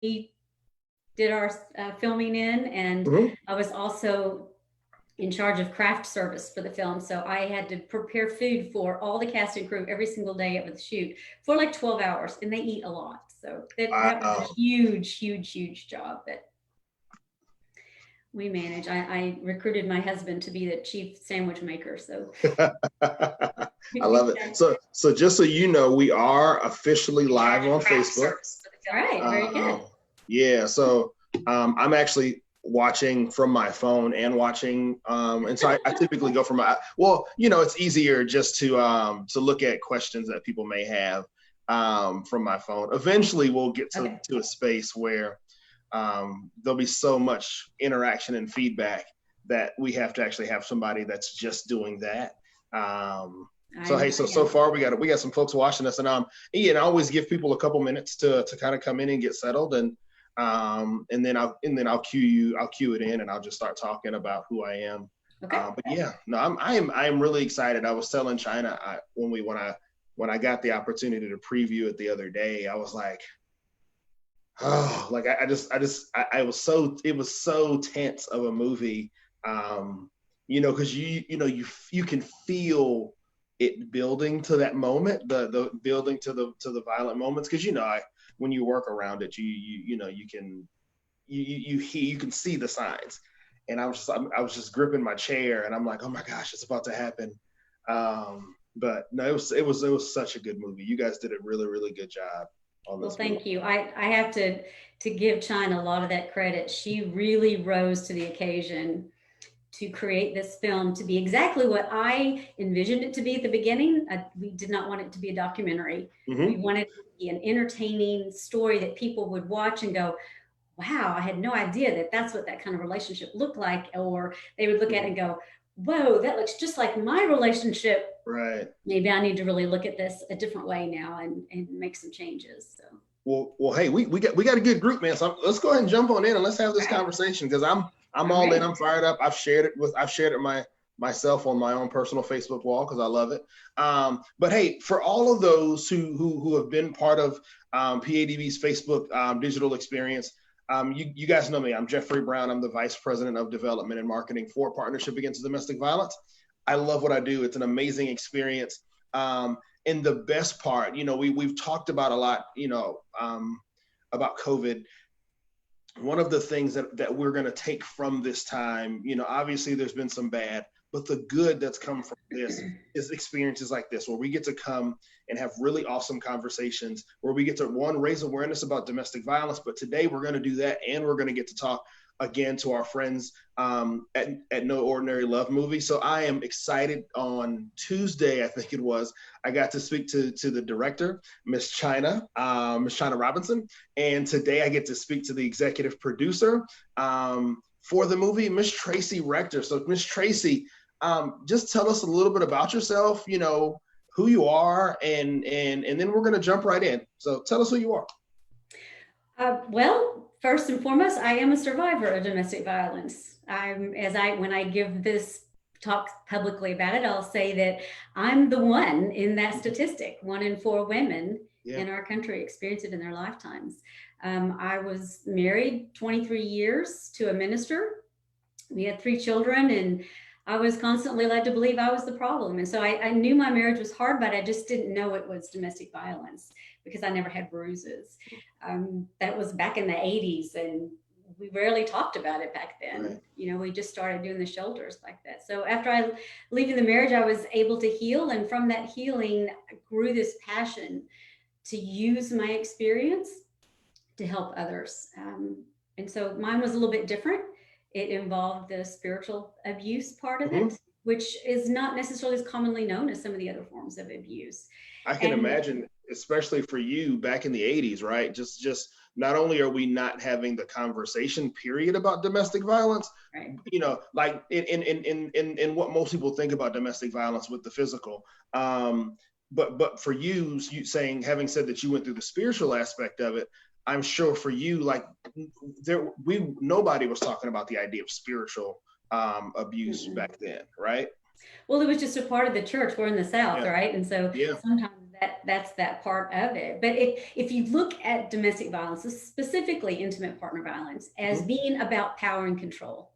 did our filming in, and Mhm. I was also in charge of craft service for the film. So I had to prepare food for all the cast and crew every single day of the shoot for like 12 hours, and they eat a lot. So that was a Wow. huge job that we manage. I recruited my husband to be the chief sandwich maker. So I love it. So just so you know, we are officially live on Facebook. all right, very good. Yeah, so I'm actually watching from my phone and watching, and so I typically go from my, well, it's easier just to look at questions that people may have from my phone. Eventually, we'll get Okay. to a space where there'll be so much interaction and feedback that we have to actually have somebody that's just doing that. I So hey, so understand. far we got some folks watching us, and I always give people a couple minutes to kind of come in and get settled, and then I'll cue it in, and I'll just start talking about who I am. Okay. But yeah, no, I am really excited. I was telling China when I got the opportunity to preview it the other day, I was like, oh, like I was so, it was so tense of a movie, because you can feel it building to that moment, the building to the violent moments, because when you work around it, you can you can see the signs, and I was just gripping my chair, and I'm like, oh my gosh, it's about to happen. But no, it was such a good movie. You guys did a really good job on Well, this movie. thank you. I have to give China a lot of that credit. She really rose to the occasion to create this film to be exactly what I envisioned it to be at the beginning. We did not want it to be a documentary. We Mm-hmm. wanted it to be an entertaining story that people would watch and go, wow, I had no idea that that's what that kind of relationship looked like. Or they would look at it Mm-hmm. and go, whoa, that looks just like my relationship. Right. Maybe I need to really look at this a different way now and make some changes. So, Well, hey, we got a good group, man. So let's go ahead and jump on in and let's have this right. conversation, because I'm All all in. right. I'm fired up. I've shared it myself on my own personal Facebook wall because I love it. But hey, for all of those who have been part of PADV's Facebook digital experience, you guys know me. I'm Jeffrey Brown. I'm the Vice President of Development and Marketing for Partnership Against Domestic Violence. I love what I do. It's an amazing experience. And the best part, we've talked about a lot, about COVID. One of the things that we're going to take from this time, obviously there's been some bad, but the good that's come from this is experiences like this, where we get to come and have really awesome conversations, where we get to, one, raise awareness about domestic violence. But today we're going to do that, and we're going to get to talk again to our friends at No Ordinary Love Movie. So I am excited. On Tuesday, I think it was, I got to speak to the director, Miss China Robinson, and today I get to speak to the executive producer for the movie, Miss Tracy Rector. So Miss Tracy, just tell us a little bit about yourself, who you are, and then we're going to jump right in. So tell us who you are. Well, first and foremost, I am a survivor of domestic violence. When I give this talk publicly about it, I'll say that I'm the one in that statistic. 1 in 4 women Yeah. in our country experience it in their lifetimes. I was married 23 years to a minister. We had 3 children, and I was constantly led to believe I was the problem. And so I knew my marriage was hard, but I just didn't know it was domestic violence because I never had bruises. That was back in the 80s, and we rarely talked about it back then. Right. We just started doing the shoulders like that. So after I leaving the marriage, I was able to heal. And from that healing, I grew this passion to use my experience to help others. And so mine was a little bit different. It involved the spiritual abuse part of Mm-hmm. it, which is not necessarily as commonly known as some of the other forms of abuse. I can And imagine, especially for you back in the 80s, right? Just not only are we not having the conversation period about domestic violence, right, like in what most people think about domestic violence with the physical. But for you having said that you went through the spiritual aspect of it, I'm sure for you, like, nobody was talking about the idea of spiritual abuse mm-mm. back then, right? Well, it was just a part of the church. We're in the South, Yeah. right? And so Yeah. sometimes That's that part of it. But if you look at domestic violence, specifically intimate partner violence, as Mhm. being about power and control,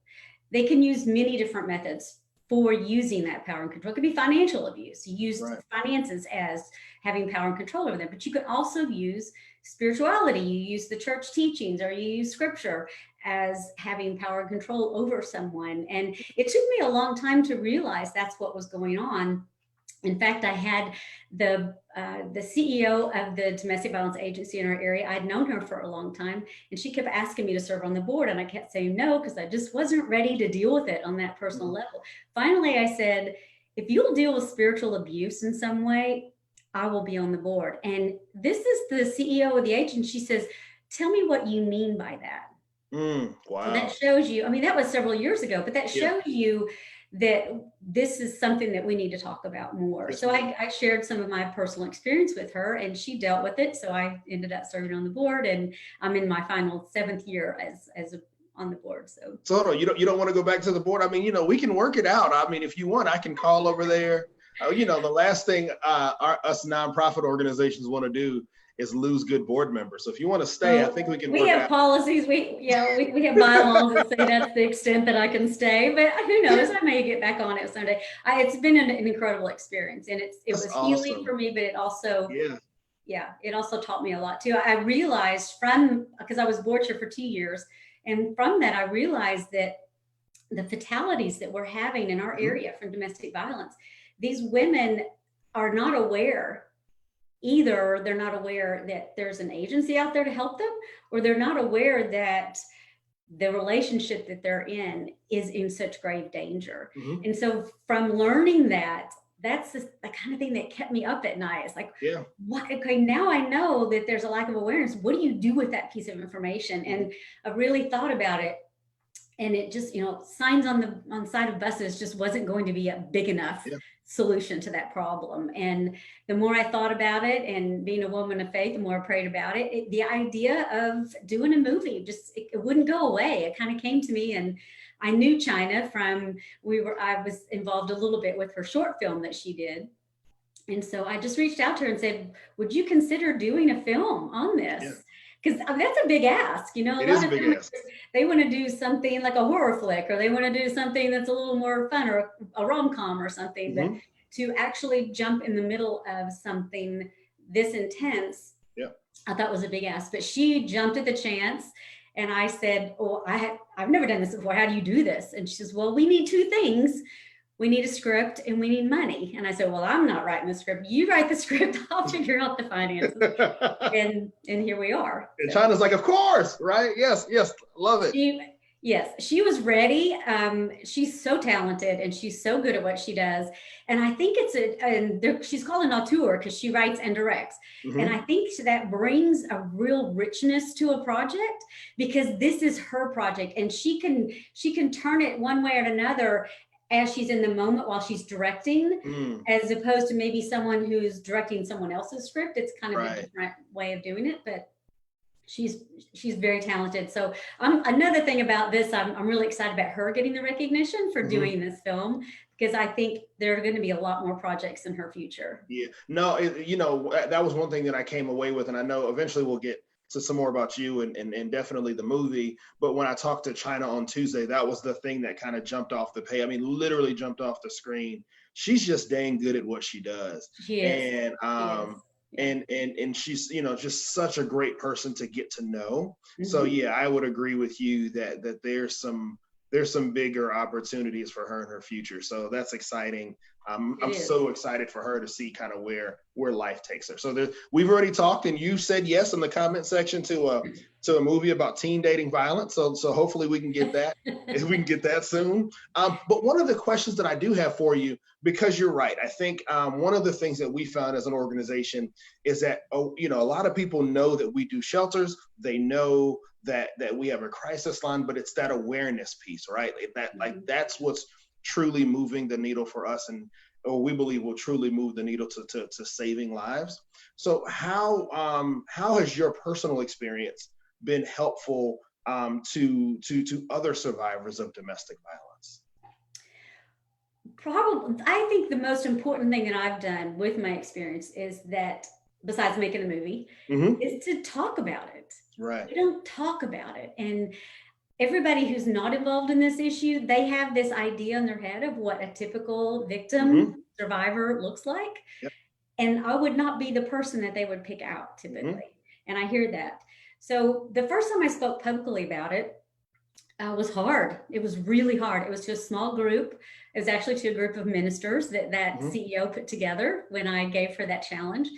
they can use many different methods for using that power and control. It could be financial abuse. You use Right. finances as having power and control over them, but you can also use spirituality. You use the church teachings, or you use scripture as having power and control over someone. And it took me a long time to realize that's what was going on. In fact, I had the CEO of the domestic violence agency in our area. I'd known her for a long time, and she kept asking me to serve on the board, and I kept saying no because I just wasn't ready to deal with it on that personal Mhm. level. Finally, I said, if you'll deal with spiritual abuse in some way, I will be on the board. And this is the CEO of the agency. She says, "Tell me what you mean by that." So that Wow. shows you, I mean, that was several years ago, but that Yeah. shows you that this is something that we need to talk about more. Yes, So ma'am. I shared some of my personal experience with her, and she dealt with it. So I ended up serving on the board, and I'm in my final 7th year on the board. So So hold on, you don't want to go back to the board? I mean, we can work it out. I mean, if you want, I can call over there. The last thing us nonprofit organizations want to do is lose good board members. So if you want to stay, I think we can we work it have out. policies. We have bylaws that say that's the extent that I can stay. But who knows? I may get back on it someday. It's been an incredible experience, and it That's was healing awesome. for me. But it also, Yeah. yeah, it also taught me a lot too. I realized from, because I was board chair for 2 years, and from that I realized that the fatalities that we're having in our Mhm. area from domestic violence, these women are not aware. Either they're not aware that there's an agency out there to help them, or they're not aware that the relationship that they're in is in such grave danger. Mhm. And so from learning that, that's the kind of thing that kept me up at night. It's like, Yeah. what? Okay, now I know that there's a lack of awareness. What do you do with that piece of information? Mhm. And I really thought about it, and it just, signs on the side of buses just wasn't going to be a big enough Yeah. solution to that problem. And the more I thought about it, and being a woman of faith, the more I prayed about it, the idea of doing a movie just, it wouldn't go away. It kind of came to me. And I knew China from, I was involved a little bit with her short film that she did. And so I just reached out to her and said, would you consider doing a film on Yeah. this? Because that's a big ask. A It is lot a of big times ask. they want to do something like a horror flick, or they want to do something that's a little more fun, or a rom-com or something. But Mhm. to actually jump in the middle of something this intense, Yeah. I thought was a big ask. But she jumped at the chance. And I said, "Oh, I've never done this before. How do you do this?" And she says, "Well, we need two things. We need a script and we need money." And I said, "Well, I'm not writing the script. You write the script. I'll figure out the finances." And here we are. And So China's like, of course, right? Yes, yes, love it. she, yes, she was ready. She's so talented and she's so good at what she does. And I think she's called an auteur because she writes and directs. And I Mhm. think that brings a real richness to a project, because this is her project, and she can turn it one way or another as she's in the moment while she's directing, Mm. as opposed to maybe someone who's directing someone else's script. It's kind of a Right. different way of doing it, but she's she's very talented. So another thing about this, I'm really excited about her getting the recognition for Mhm. doing this film, because I think there are going to be a lot more projects in her future. Yeah. No, that was one thing that I came away with, and I know eventually we'll get to some more about you and definitely the movie. But when I talked to China on Tuesday, that was the thing that kind of jumped off the page. I mean, literally jumped off the screen. She's just dang good at what she does, She is. and She is. Yeah. and she's just such a great person to get to know. So Hmm. yeah, I would agree with you that there's some bigger opportunities for her in her future. So that's exciting. It I'm is. so excited for her to see kind of where life takes her. So we've already talked, and you said yes in the comment section to a movie about teen dating violence. So hopefully we can get that. If we can get that soon. But one of the questions that I do have for you, because you're right, I think one of the things that we found as an organization is that a lot of people know that we do shelters. They know that we have a crisis line, but it's that awareness piece, right? That's what's truly moving the needle for us, and or we believe will truly move the needle to saving lives. So how has your personal experience been helpful to other survivors of domestic violence? Probably, I think the most important thing that I've done with my experience is that, besides making a movie, Mm-hmm. is to talk about it. Right. We don't talk about it. And everybody who's not involved in this issue, they have this idea in their head of what a typical Mm-hmm. victim survivor looks like. Yep. And I would not be the person that they would pick out Mm-hmm. typically. And I hear that. So the first time I spoke publicly about it, was hard. It was really hard. It was to a small group. It was actually to a group of ministers that Mm-hmm. CEO put together when I gave her that challenge.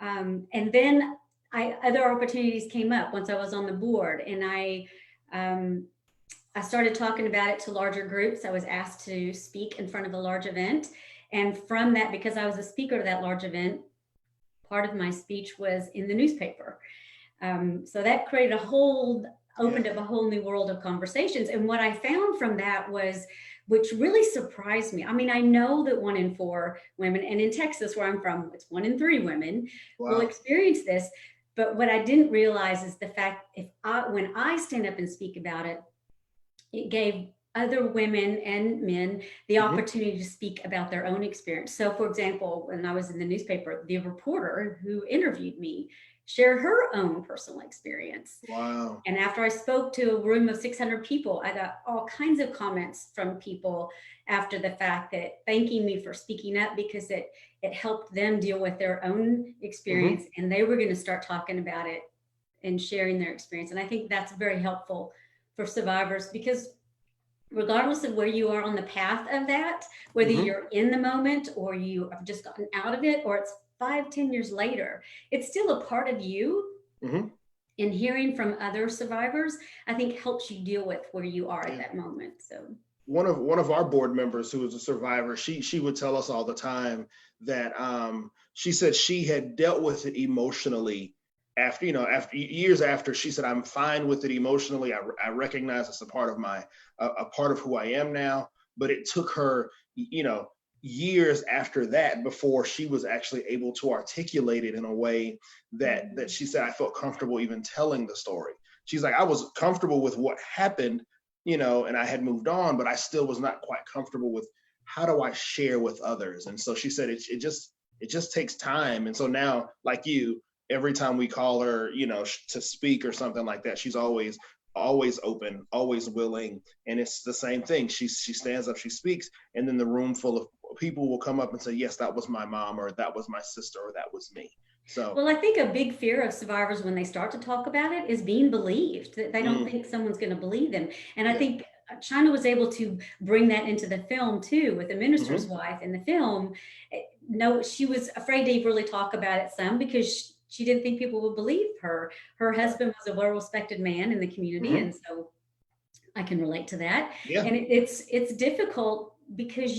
And then other opportunities came up once I was on the board, and I started talking about it to larger groups. I was asked to speak in front of a large event, and from that, because I was a speaker to that large event, part of my speech was in the newspaper. So that created opened up a whole new world of conversations. And what I found from that was, which really surprised me. I mean, I know that 1 in 4 women, and in Texas, where I'm from, it's 1 in 3 women will Wow. experience this. But what I didn't realize is the fact when I stand up and speak about it, it gave other women and men the Mm-hmm. opportunity to speak about their own experience. So, for example, when I was in the newspaper, the reporter who interviewed me shared her own personal experience. Wow. And after I spoke to a room of 600 people, I got all kinds of comments from people after the fact that thanking me for speaking up, because it helped them deal with their own experience, Mm-hmm. and they were going to start talking about it and sharing their experience. And I think that's very helpful for survivors, because regardless of where you are on the path of that, whether Mm-hmm. you're in the moment or you have just gotten out of it, or it's 5, 10 years later, it's still a part of you. Mm-hmm. And hearing from other survivors, I think, helps you deal with where you are at Yeah. that moment. So One of our board members who was a survivor, she would tell us all the time that she said she had dealt with it emotionally after years after. She said, I'm fine with it emotionally. I recognize it's a part of a part of who I am now, but it took her years after that before she was actually able to articulate it in a way that she said, I felt comfortable even telling the story. She's like, I was comfortable with what happened, and I had moved on, but I still was not quite comfortable with how do I share with others. And so she said, it just takes time. And so now, like you, every time we call her, to speak or something like that, she's always open, always willing. And it's the same thing. She stands up, she speaks, and then the room full of people will come up and say, yes, that was my mom, or that was my sister, or that was me. So, well, I think a big fear of survivors when they start to talk about it is being believed, that they don't think someone's going to believe them. And I think China was able to bring that into the film too, with the minister's wife in the film. No, she was afraid to really talk about it some, because she didn't think people would believe her. Her husband was a well-respected man in the community. And so I can relate to that. Yeah. And it's difficult, because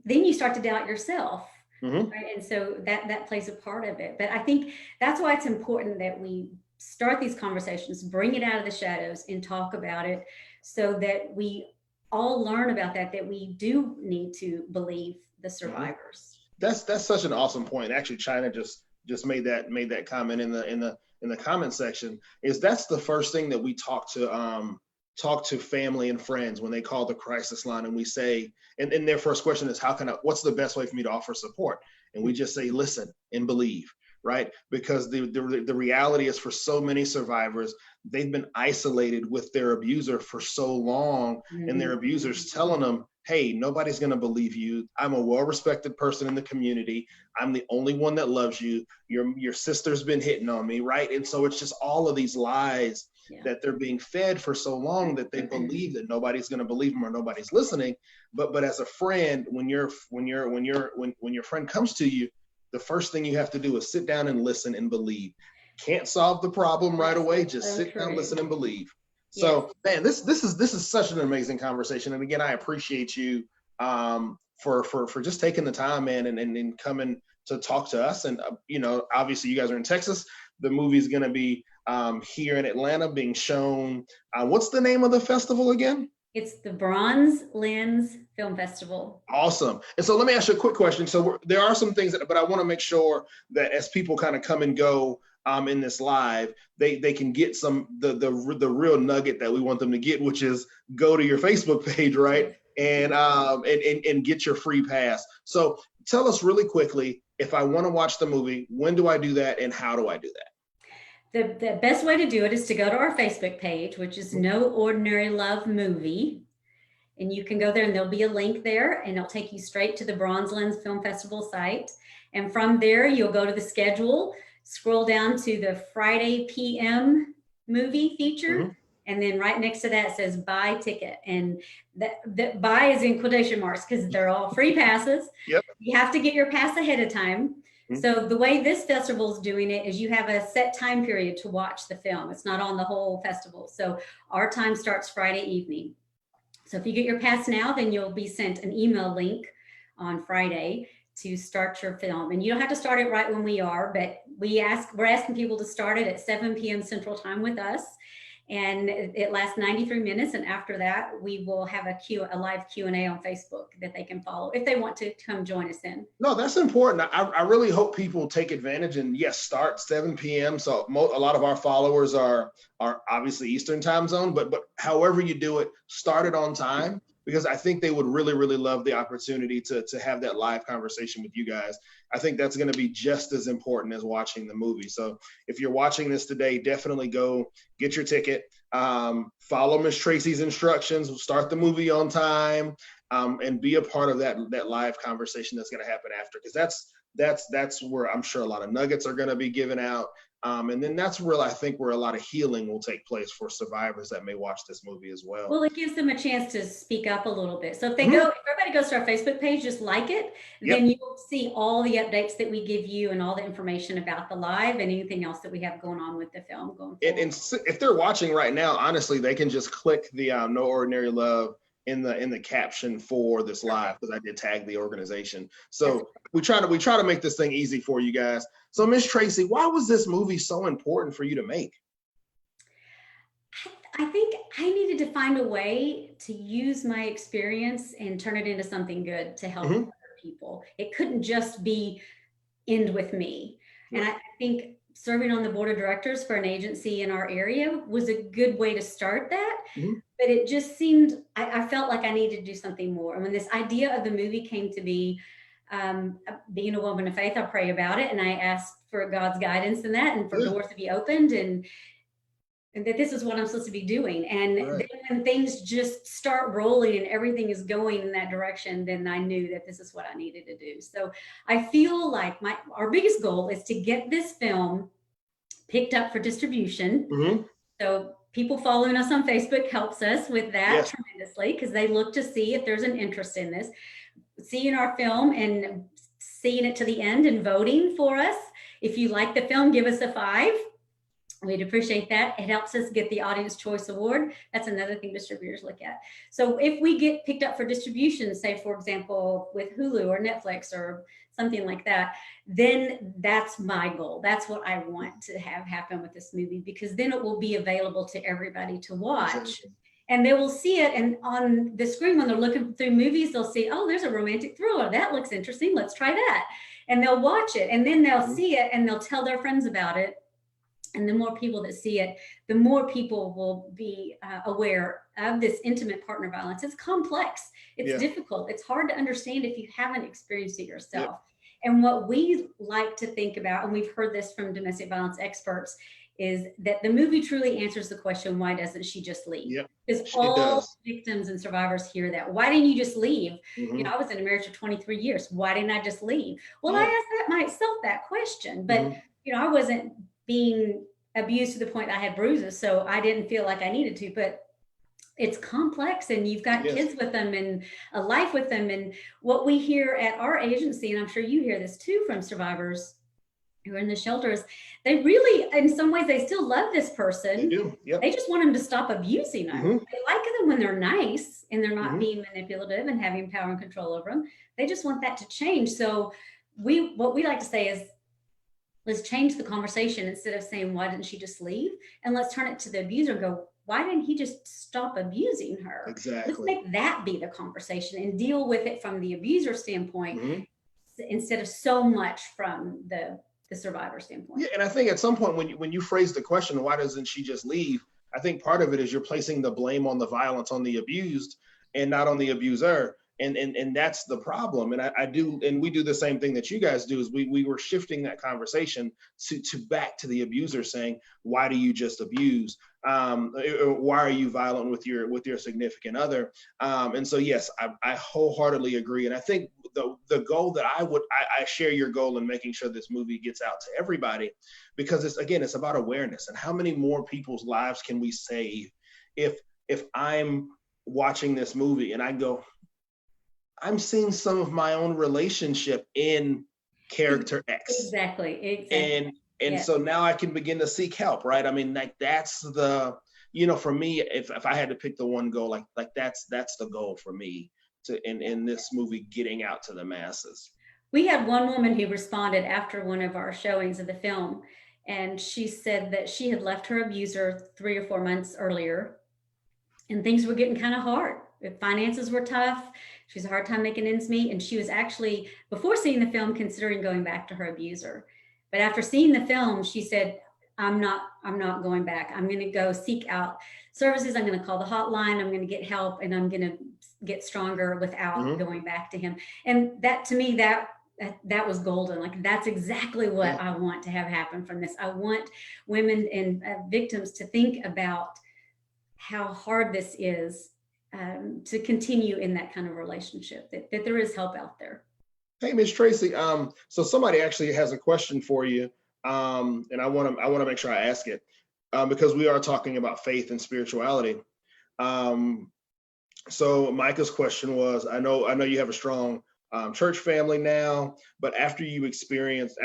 then you start to doubt yourself. Right? And so that plays a part of it. But I think that's why it's important that we start these conversations, bring it out of the shadows, and talk about it, so that we all learn about that we do need to believe the survivors. That's such an awesome point. Actually, China just made that comment in the comment section. Is that's the first thing that we talk to family and friends when they call the crisis line, and we say, and their first question is, what's the best way for me to offer support? And we just say, listen and believe, right? Because the reality is, for so many survivors, they've been isolated with their abuser for so long, and their abuser's telling them, hey, nobody's going to believe you. I'm a well-respected person in the community. I'm the only one that loves you. Your sister's been hitting on me, right? And so it's just all of these lies that they're being fed for so long, that they believe that nobody's going to believe them or nobody's listening. But as a friend, when your friend comes to you, the first thing you have to do is sit down and listen and believe. Can't solve the problem right away. Just sit down, listen, and believe. So, man, this is such an amazing conversation. And again, I appreciate you for just taking the time, man, and coming to talk to us. And obviously, you guys are in Texas. The movie's going to be here in Atlanta, being shown. What's the name of the festival again? It's the Bronze Lens Film Festival. Awesome. And so let me ask you a quick question. So there are some things but I want to make sure that as people kind of come and go in this live, they can get the real nugget that we want them to get, which is go to your Facebook page, right? and get your free pass. So tell us really quickly, if I want to watch the movie, when do I do that and how do I do that? The best way to do it is to go to our Facebook page, which is No Ordinary Love Movie. And you can go there and there'll be a link there and it'll take you straight to the Bronze Lens Film Festival site. And from there, you'll go to the schedule, scroll down to the Friday PM movie feature. And then right next to that says buy ticket. And that buy is in quotation marks because they're all free passes. Yep. You have to get your pass ahead of time. So the way this festival is doing it is you have a set time period to watch the film. It's not on the whole festival. So our time starts Friday evening. So if you get your pass now, then you'll be sent an email link on Friday to start your film. And you don't have to start it right when we are, but we're asking people to start it at 7 p.m. Central Time with us. And it lasts 93 minutes. And after that, we will have a live Q&A on Facebook that they can follow if they want to come join us in. No, that's important. I really hope people take advantage and yes, start 7 p.m. So a lot of our followers are obviously Eastern time zone, but however you do it, start it on time, because I think they would really, really love the opportunity to have that live conversation with you guys. I think that's going to be just as important as watching the movie. So if you're watching this today, definitely go get your ticket. Follow Miss Tracy's instructions, start the movie on time, and be a part of that live conversation that's going to happen after, because that's where I'm sure a lot of nuggets are going to be given out. And then that's where I think where a lot of healing will take place for survivors that may watch this movie as well. Well, it gives them a chance to speak up a little bit. So if everybody goes to our Facebook page, just like it, then you'll see all the updates that we give you and all the information about the live and anything else that we have going on with the film going forward. And if they're watching right now, honestly, they can just click the No Ordinary Love in the caption for this live, because I did tag the organization. So we try to make this thing easy for you guys. So Miss Tracy, why was this movie so important for you to make? I think I needed to find a way to use my experience and turn it into something good to help other people. It couldn't just end with me. And I think serving on the board of directors for an agency in our area was a good way to start that. But it just seemed, I felt like I needed to do something more. And when this idea of the movie came to be, being a woman of faith, I pray about it. And I asked for God's guidance in that and for doors to be opened and that this is what I'm supposed to be doing. And then when things just start rolling and everything is going in that direction, then I knew that this is what I needed to do. So I feel like our biggest goal is to get this film picked up for distribution. So people following us on Facebook helps us with that tremendously, because they look to see if there's an interest in this, seeing our film and seeing it to the end and voting for us. If you like the film, give us a 5. We'd appreciate that. It helps us get the Audience Choice Award. That's another thing distributors look at. So if we get picked up for distribution, say, for example, with Hulu or Netflix or something like that, then that's my goal. That's what I want to have happen with this movie, because then it will be available to everybody to watch. Exactly. And they will see it, and on the screen when they're looking through movies, they'll see, oh, there's a romantic thriller. That looks interesting. Let's try that. And they'll watch it, and then they'll see it, and they'll tell their friends about it. And the more people that see it, the more people will be aware of this intimate partner violence. It's complex. It's difficult. It's hard to understand if you haven't experienced it yourself. And what we like to think about, and we've heard this from domestic violence experts, is that the movie truly answers the question, why doesn't she just leave? Because all victims and survivors hear that. Why didn't you just leave? You know, I was in a marriage for 23 years. Why didn't I just leave? Well, I asked myself that question, but you know, I wasn't being abused to the point that I had bruises, so I didn't feel like I needed to. But it's complex, and you've got kids with them and a life with them. And what we hear at our agency, and I'm sure you hear this too from survivors who are in the shelters, they really, in some ways, they still love this person. They do. They just want them to stop abusing them. They like them when they're nice and they're not being manipulative and having power and control over them. They just want that to change. So what we like to say is, let's change the conversation. Instead of saying, why didn't she just leave? And let's turn it to the abuser and go, why didn't he just stop abusing her? Exactly. Let's make that be the conversation and deal with it from the abuser standpoint instead of so much from the survivor standpoint. Yeah, and I think at some point when you phrase the question, why doesn't she just leave? I think part of it is you're placing the blame on the violence on the abused. and not on the abuser. And that's the problem. And I do, and we do the same thing that you guys do, is we were shifting that conversation to back to the abuser, saying, why do you just abuse? Why are you violent with your significant other? And so, yes, I wholeheartedly agree. And I think the goal that I share your goal in making sure this movie gets out to everybody, because it's about awareness, and how many more people's lives can we save if I'm watching this movie and I go, I'm seeing some of my own relationship in character X. Exactly. And yes. So now I can begin to seek help, right? I mean, like, that's the, for me, if I had to pick the one goal, like that's the goal for me in this movie, getting out to the masses. We had one woman who responded after one of our showings of the film, and she said that she had left her abuser 3 or 4 months earlier, and things were getting kind of hard. Finances were tough. She was a hard time making ends meet. And she was actually, before seeing the film, considering going back to her abuser. But after seeing the film, she said, I'm not going back. I'm going to go seek out services. I'm going to call the hotline. I'm going to get help, and I'm going to get stronger without going back to him. And that, to me, that was golden. Like, that's exactly what I want to have happen from this. I want women and victims to think about how hard this is, to continue in that kind of relationship, that there is help out there. Hey, Ms. Tracy, so somebody actually has a question for you, and I want to make sure I ask it, because we are talking about faith and spirituality. So Micah's question was, I know you have a strong church family now, but after your experience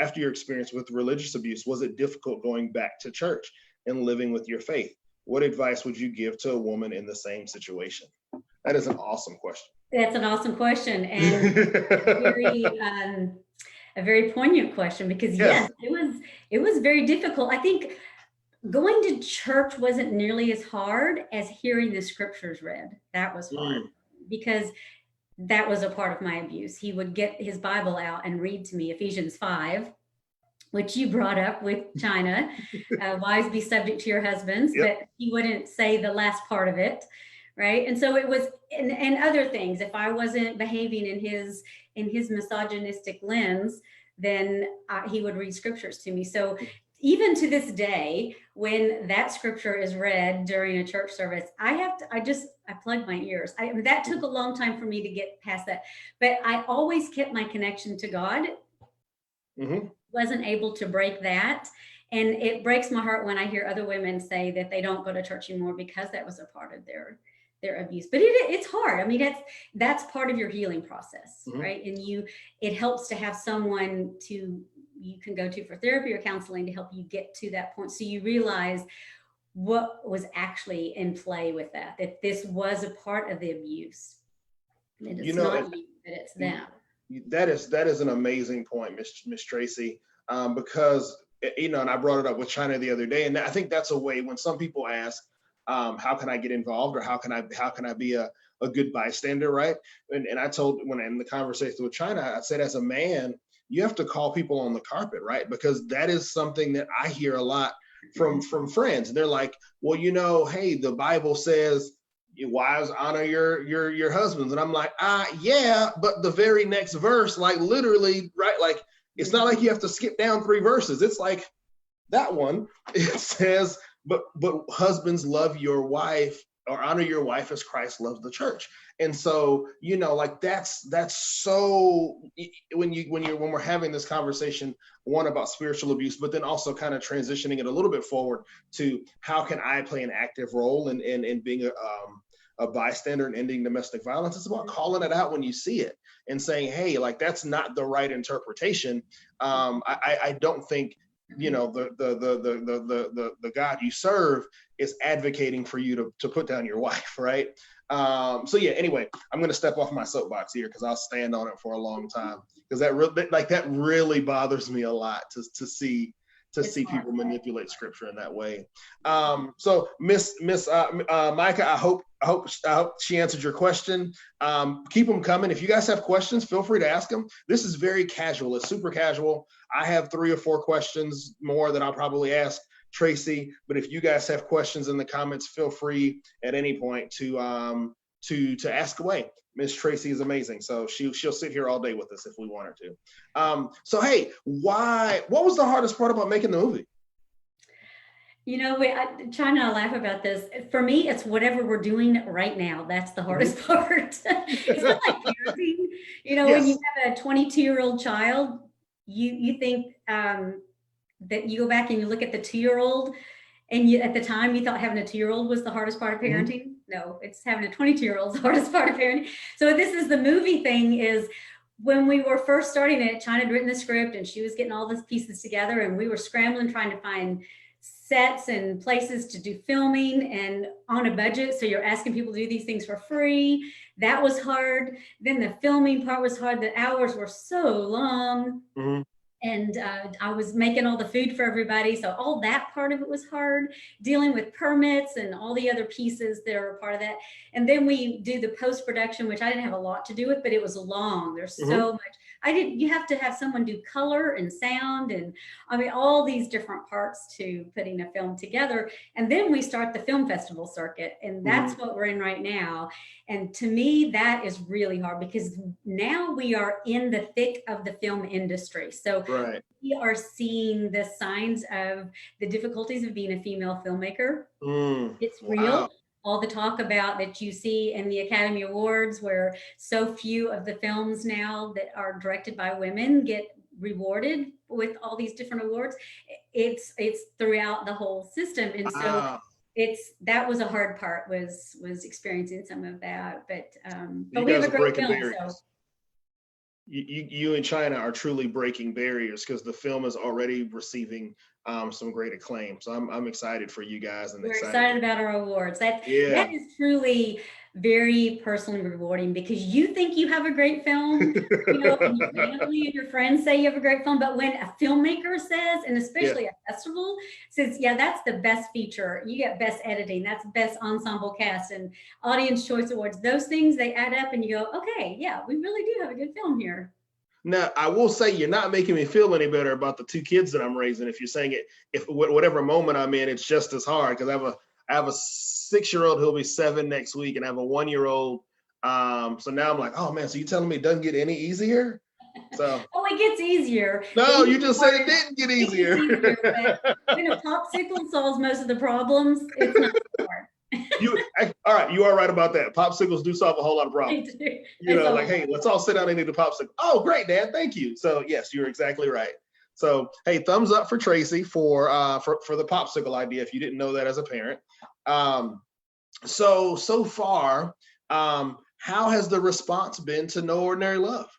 with religious abuse, was it difficult going back to church and living with your faith? What advice would you give to a woman in the same situation? That is an awesome question. That's an awesome question, and a very poignant question, because yes, it was very difficult. I think going to church wasn't nearly as hard as hearing the scriptures read. That was hard, because that was a part of my abuse. He would get his Bible out and read to me Ephesians 5, which you brought up with China, wives be subject to your husbands, but he wouldn't say the last part of it, right? And so it was, and other things. If I wasn't behaving in his misogynistic lens, then he would read scriptures to me. So even to this day, when that scripture is read during a church service, I plug my ears. That took a long time for me to get past that, but I always kept my connection to God. Wasn't able to break that. And it breaks my heart when I hear other women say that they don't go to church anymore because that was a part of their abuse. But it's hard. I mean, that's part of your healing process, right? And it helps to have someone you can go to for therapy or counseling to help you get to that point. So you realize what was actually in play with that this was a part of the abuse. And it's not you, but it's them. That is an amazing point, Miss Tracy, because, and I brought it up with China the other day, and I think that's a way when some people ask, how can I get involved, or how can I be a good bystander, right? And I told, when in the conversation with China, I said, as a man, you have to call people on the carpet, right? Because that is something that I hear a lot from friends. And they're like, well, hey, the Bible says, wives, honor your husbands. And I'm like, yeah, but the very next verse, like, literally, right? Like, it's not like you have to skip down 3 verses. It's like that one, it says, but husbands, love your wife, or honor your wife as Christ loves the church. And so, like, that's so, when we're having this conversation, one, about spiritual abuse, but then also kind of transitioning it a little bit forward to how can I play an active role in being a bystander and ending domestic violence. It's about calling it out when you see it and saying, hey, like, that's not the right interpretation. I don't think, the God you serve is advocating for you to put down your wife, right? So yeah, anyway, I'm going to step off my soapbox here, because I'll stand on it for a long time, because that really bothers me a lot to see people manipulate scripture in that way. So Miss Micah, I hope she answered your question. Keep them coming. If you guys have questions, feel free to ask them. This is very casual. It's super casual. I have 3 or 4 questions more that I'll probably ask Tracy, but if you guys have questions in the comments, feel free at any point to to ask away. Miss Tracy is amazing, so she'll sit here all day with us if we want her to. So hey, what was the hardest part about making the movie? You know, China and I laugh about this. For me, it's whatever we're doing right now. That's the hardest part. It's not like parenting. You know, when you Yes. have a 22-year-old child, you think that you go back and you look at the 2-year-old, and you, at the time you thought having a 2-year-old was the hardest part of Mhm. parenting. No, it's having a 22-year-old the hardest part of parenting. So this is the movie thing is when we were first starting it, China had written the script and she was getting all these pieces together and we were scrambling trying to find sets and places to do filming and on a budget. So you're asking people to do these things for free. That was hard. Then the filming part was hard. The hours were so long. Mhm. And I was making all the food for everybody. So all that part of it was hard, dealing with permits and all the other pieces that are a part of that. And then we do the post-production, which I didn't have a lot to do with, but it was long. There's Mhm. so much. You have to have someone do color and sound and I mean, all these different parts to putting a film together. And then we start the film festival circuit and that's Mhm. what we're in right now. And to me, that is really hard because now we are in the thick of the film industry. So Right. we are seeing the signs of the difficulties of being a female filmmaker. It's real. Wow. All the talk about that you see in the Academy Awards, where so few of the films now that are directed by women get rewarded with all these different awards. It's throughout the whole system, and so Wow. it's that was a hard part was experiencing some of that. You But we have guys a are great breaking film, so barriers. You and China are truly breaking barriers because the film is already receiving some great acclaim. So I'm excited for you guys and we're excited excited to about our awards. That yeah. is truly very personally rewarding because you think you have a great film, you know, and your family and your friends say you have a great film, but when a filmmaker says, and Yeah. especially a festival says, yeah, that's the best feature, you get best editing, that's best ensemble cast and audience choice awards. Those things they add up, and you go, okay, yeah, we really do have a good film here. Now, I will say you're not making me feel any better about the two kids that I'm raising. If you're saying it, if whatever moment I'm in, it's just as hard because I have a 6-year-old who'll be 7 next week, and I have a 1-year-old. So now I'm like, oh man, so you telling me it doesn't get any easier? So Oh, it gets easier. The no, you easy just said part it is didn't get it gets easier. easier, but when a popsicle solves most of the problems, it's not so hard. All right, you are right about that. Popsicles do solve a whole lot of They problems. do. You They know, solve a like, hey, lot of let's all sit down and eat a popsicle. Oh, great, Dad, thank you. So yes, you're exactly right. So hey, thumbs up for Tracy for the popsicle idea. If you didn't know that as a parent, um, so far, how has the response been to No Ordinary Love?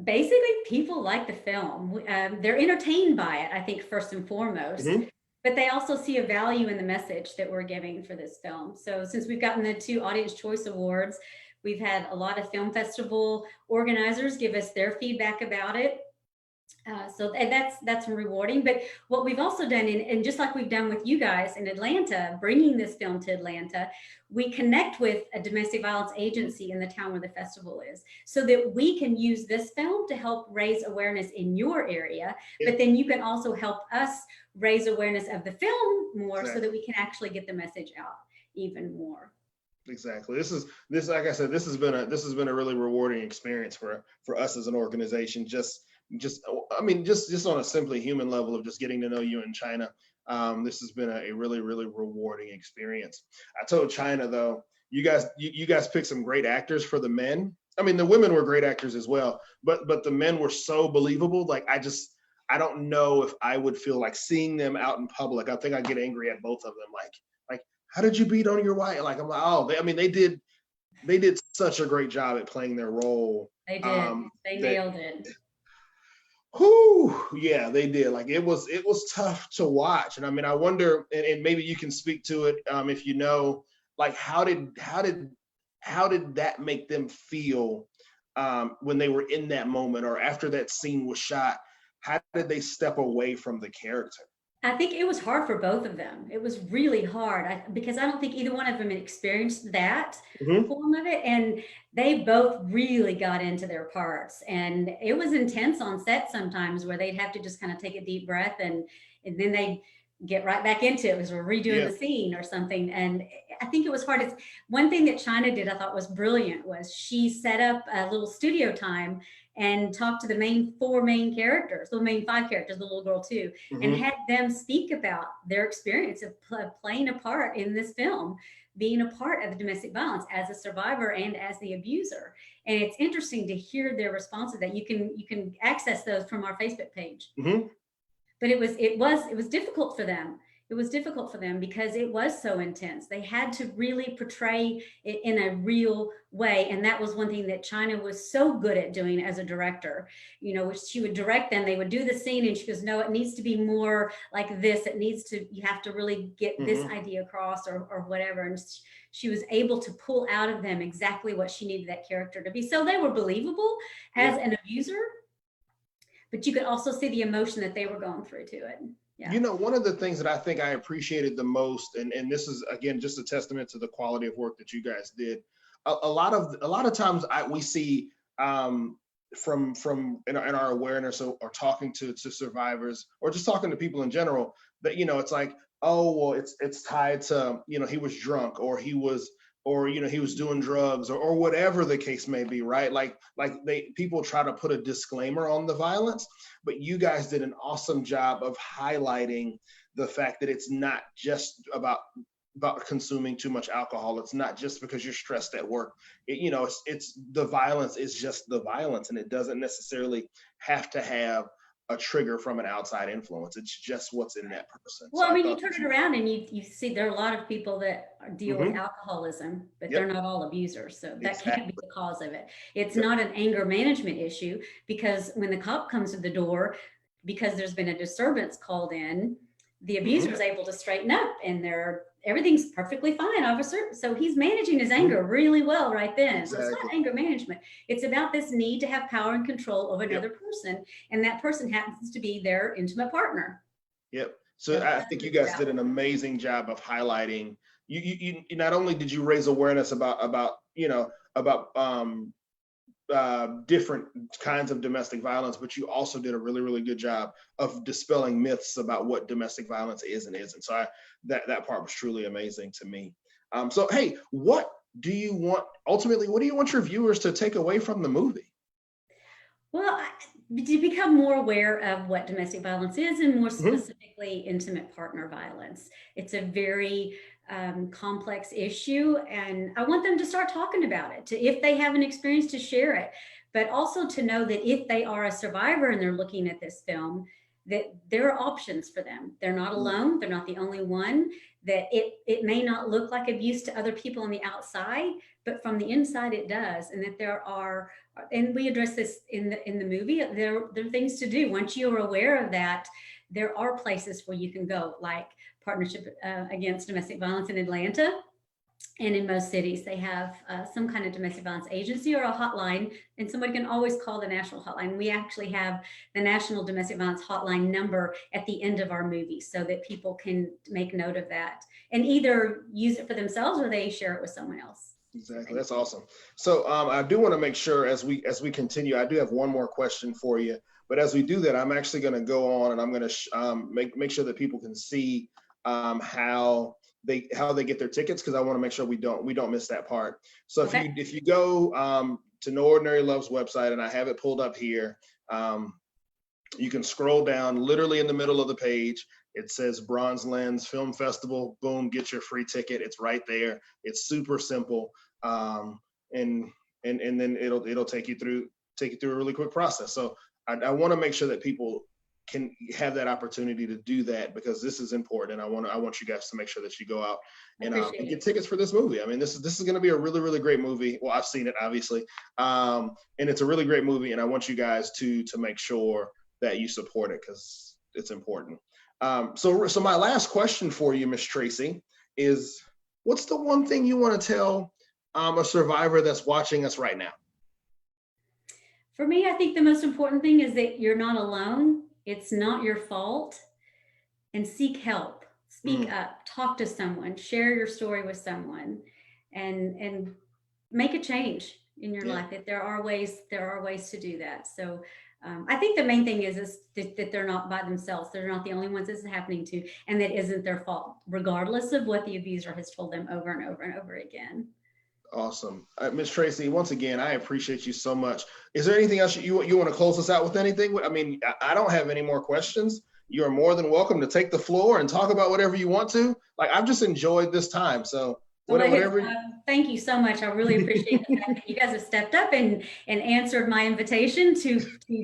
basically people like the film. They're entertained by it, I think, first and foremost, Mhm. but they also see a value in the message that we're giving for this film. So since we've gotten the 2 audience choice awards, we've had a lot of film festival organizers give us their feedback about it. So and that's rewarding. But what we've also done, and just like we've done with you guys in Atlanta, bringing this film to Atlanta, we connect with a domestic violence agency in the town where the festival is, so that we can use this film to help raise awareness in your area. Yeah, But then you can also help us raise awareness of the film more, so that exactly. we can actually get the message out even more. Exactly. This like I said, this has been a really rewarding experience for us as an organization. Just I mean just on a simply human level of just getting to know you in China. This has been a really rewarding experience. I told China though, you guys picked some great actors for the men. I mean the women were great actors as well, but the men were so believable. Like I don't know if I would feel like seeing them out in public. I think I'd get angry at both of them. Like how did you beat on your wife? Like I'm like, oh, I mean, they did such a great job at playing their role. They did. They That nailed it. whoo, yeah, they did. Like it was tough to watch. And I mean, I wonder, and maybe you can speak to it if you know, like how did that make them feel when they were in that moment or after that scene was shot? How did they step away from the character? I think it was hard for both of them. It was really hard because I don't think either one of them had experienced that Mhm. form of it. And they both really got into their parts. And it was intense on set sometimes where they'd have to just kind of take a deep breath and then they get right back into it because we're redoing Yeah. the scene or something. And I think it was hard. It's one thing that China did, I thought was brilliant, was she set up a little studio time and talked to the main characters, the main five characters, the little girl too, and Mm-hmm. had them speak about their experience of playing a part in this film, being a part of the domestic violence as a survivor and as the abuser. And it's interesting to hear their response to that. You can access those from our Facebook page. Mm-hmm. But it was difficult for them. It was difficult for them because it was so intense. They had to really portray it in a real way, and that was one thing that China was so good at doing as a director. You know, which she would direct them, they would do the scene, and she goes, "No, it needs to be more like this. It needs to. You have to really get this Mm-hmm. idea across, or whatever." And she was able to pull out of them exactly what she needed that character to be, so they were believable Yeah. as an abuser, but you could also see the emotion that they were going through to it. Yeah. You know, one of the things that I think I appreciated the most, and this is again just a testament to the quality of work that you guys did. A lot of times we see from in our awareness, or talking to survivors, or just talking to people in general, that it's like, oh well, it's tied to, he was drunk, or he was doing drugs, or whatever the case may be, right? Like people try to put a disclaimer on the violence, but you guys did an awesome job of highlighting the fact that it's not just about consuming too much alcohol. It's not just because you're stressed at work. It's the violence is just the violence, and it doesn't necessarily have to have a trigger from an outside influence. It's just what's in that person. Well, So I I mean, you thought, turn it around and you see there are a lot of people that deal with mm-hmm. alcoholism, but Yep, they're not all abusers. So that can't be exactly. the cause of it. It's Yep. not an anger management issue, because when the cop comes to the door, because there's been a disturbance called in, the abuser Mm-hmm. is able to straighten up, and everything's perfectly fine, officer. So he's managing his Mm-hmm. anger really well right then. So it's Exactly. not anger management. It's about this need to have power and control of Yep. another person, and that person happens to be their intimate partner. Yep. So So I that's think what you it's guys about. did an amazing job of highlighting. You not only did you raise awareness about different kinds of domestic violence, but you also did a really, really good job of dispelling myths about what domestic violence is and isn't. So that part was truly amazing to me. So hey, what do you want ultimately? What do you want your viewers to take away from the movie? Well, to become more aware of what domestic violence is, and more Mm-hmm. specifically, intimate partner violence. It's a very complex issue, and I want them to start talking about it. If they have an experience, to share it, but also to know that if they are a survivor and they're looking at this film, that there are options for them. They're not alone. They're not the only one. That it may not look like abuse to other people on the outside, but from the inside it does, and that there are, and we address this in the movie, there are things to do. Once you're aware of that, there are places where you can go, like Partnership Against Domestic Violence in Atlanta, and in most cities they have some kind of domestic violence agency or a hotline, and somebody can always call the national hotline. We actually have the national domestic violence hotline number at the end of our movie, so that people can make note of that and either use it for themselves or they share it with someone else. Exactly. That's awesome. So I do want to make sure as we continue, I do have one more question for you. But as we do that, I'm actually going to go on and I'm going to make sure that people can see how they get their tickets, because I want to make sure we don't miss that part. So Okay. if you go to No Ordinary Love's website, and I have it pulled up here, you can scroll down literally in the middle of the page. It says Bronze Lens Film Festival. Boom, get your free ticket. It's right there. It's super simple, and then it'll take you through a really quick process. So I want to make sure that people can have that opportunity to do that, because this is important. And I want you guys to make sure that you go out and get tickets for this movie. I mean, this is going to be a really, really great movie. Well, I've seen it, obviously, and it's a really great movie. And I want you guys to make sure that you support it, because it's important. So my last question for you, Miss Tracy, is what's the one thing you want to tell a survivor that's watching us right now? For me, I think the most important thing is that you're not alone. It's not your fault, and seek help. Speak up, talk to someone, share your story with someone, and make a change in your life. That there are ways to do that. So I think the main thing is that they're not by themselves. They're not the only ones this is happening to, and that isn't their fault, regardless of what the abuser has told them over and over and over again. Awesome. Ms. Tracy, once again, I appreciate you so much. Is there anything else you want to close us out with? Anything? I mean, I don't have any more questions. You are more than welcome to take the floor and talk about whatever you want to. Like, I've just enjoyed this time. So whatever. Thank you so much. I really appreciate the fact that you guys have stepped up and answered my invitation to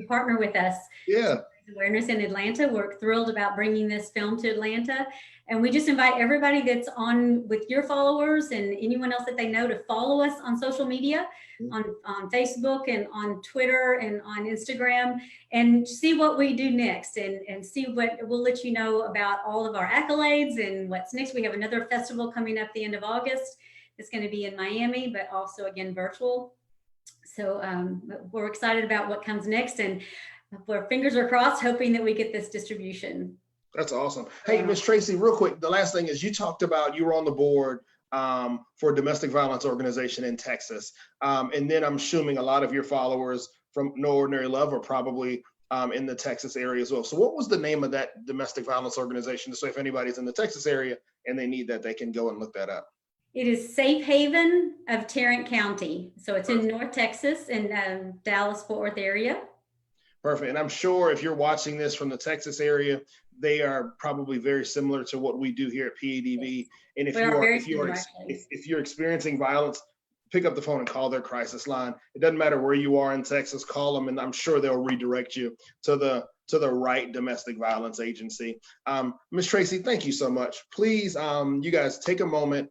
partner with us. Yeah. Awareness in Atlanta. We're thrilled about bringing this film to Atlanta. And we just invite everybody that's on with your followers and anyone else that they know to follow us on social media, on Facebook and on Twitter and on Instagram, and see what we do next, and see what we'll let you know about all of our accolades and what's next. We have another festival coming up the end of August. It's going to be in Miami, but also again virtual. So we're excited about what comes next, and our fingers are crossed, hoping that we get this distribution. That's awesome. Hey, Ms. Tracy, real quick, the last thing is you talked about you were on the board for a domestic violence organization in Texas. And then I'm assuming a lot of your followers from No Ordinary Love are probably in the Texas area as well. So what was the name of that domestic violence organization? So if anybody's in the Texas area and they need that, they can go and look that up. It is Safe Haven of Tarrant County. So it's in North Texas, in Dallas-Fort Worth area. Perfect. And I'm sure if you're watching this from the Texas area, they are probably very similar to what we do here at PADV. And if you're experiencing violence, pick up the phone and call their crisis line. It doesn't matter where you are in Texas, call them, and I'm sure they'll redirect you to the right domestic violence agency. Ms. Tracy, thank you so much. Please, you guys take a moment,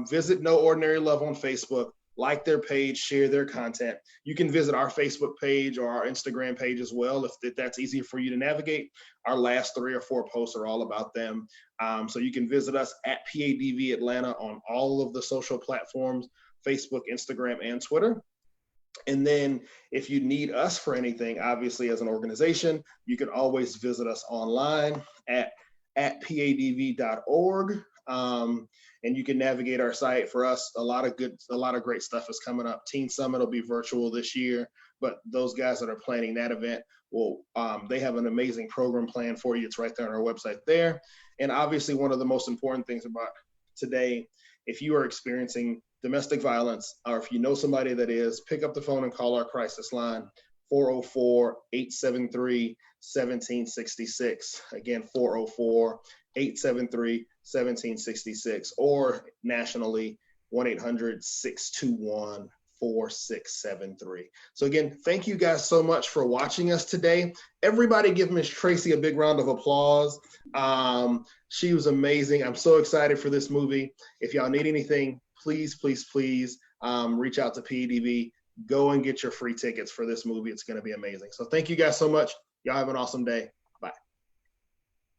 visit No Ordinary Love on Facebook. Like their page, share their content. You can visit our Facebook page or our Instagram page as well if that's easier for you to navigate. Our last 3 or 4 posts are all about them. So you can visit us at PADV Atlanta on all of the social platforms, Facebook, Instagram, and Twitter. And then if you need us for anything, obviously as an organization, you can always visit us online at padv.org. And you can navigate our site. For us, a lot of great stuff is coming up. Teen Summit will be virtual this year, but those guys that are planning that event they have an amazing program plan for you. It's right there on our website there. And obviously one of the most important things about today, if you are experiencing domestic violence, or if you know somebody that is, pick up the phone and call our crisis line, 404-873-1766. Again, 404-873-1766, or nationally 1-800-621-4673. So again, thank you guys so much for watching us today. Everybody give Ms. Tracy a big round of applause. She was amazing. I'm so excited for this movie. If y'all need anything, please reach out to PADV. Go and get your free tickets for this movie. It's going to be amazing. So thank you guys so much. Y'all have an awesome day.